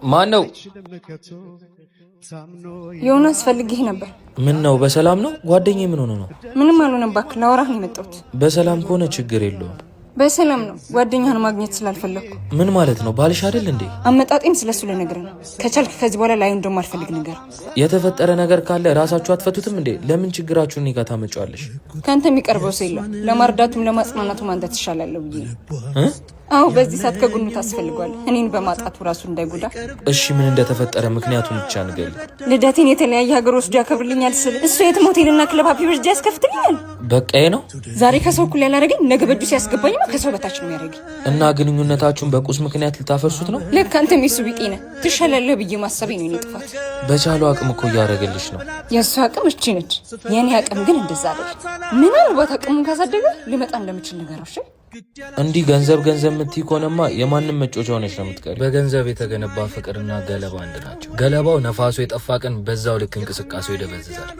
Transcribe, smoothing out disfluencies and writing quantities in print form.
ማን ነው? ዮናስ ፈልግህ ነበር። ምን ነው? በሰላም ነው? ጓደኛዬ ምን ሆነ ነው? ምንም አልሆነም እባክህ፣ ላወራህ ነው የመጣሁት። በሰላም ከሆነ ችግር የለውም። በሰላም ነው። ጓደኛህን ማግኘት ስላልፈለኩ። ምን ማለት ነው? ባልሽ አይደል እንዴ? አመጣጤን ስለሱ ልነግርህ ነው። ከቻልክ ከዚህ በኋላ ላይ እንደማልፈልግ ነገር። የተፈጠረ ነገር ካለ ራሳችሁ አትፈቱትም እንዴ? ለምን ችግራችሁን እኔ ጋር ታመጫዋለሽ? ካንተ የሚቀርበው ሰው የለም። ለማርዳቱም ለማጽናናቱም አንተ ትሻላለህ ብዬ። አዎ በዚህ ሰዓት ከጎኑ ታስፈልጓል። እኔን በማጣቱ ራሱ እንዳይጎዳ። እሺ ምን እንደተፈጠረ ምክንያቱም ብቻ ንገሪ። ልደቴን የተለያየ ሀገር ወስዶ ያከብርልኛል ስል እሱ የትም ሆቴልና ክለብ ሃፒ በርዝዴይ ያስከፍትልኛል። በቃዬ ነው። ዛሬ ከሰው እኩል ያላረገኝ ነገ በእጁ ሲያስገባኝማ ከሰው በታች ነው የሚያደርገኝ። እና ግንኙነታችሁን በቁስ ምክንያት ልታፈርሱት ነው? ልክ አንተም የሱ ቢጤ ነህ። ትሻላለህ ብዬ ማሰቤ ነው የኔ ጥፋት። በቻለው አቅም እኮ እያደረገልሽ ነው። የእሱ አቅም እቺ ነች፣ የኔ አቅም ግን እንደዛ አይደል። ምናልባት አቅሙን ካሳደገ ሊመጣ እንደምችል ነገሮች። እንዲህ ገንዘብ የምትይ ከሆነማ የማንም መጮቻ ሆነሽ ነው የምትቀር። በገንዘብ የተገነባ ፍቅርና ገለባ አንድ ናቸው። ገለባው ነፋሱ የጠፋ ቀን በዛው ልክ እንቅስቃሴው ይደበዝዛል።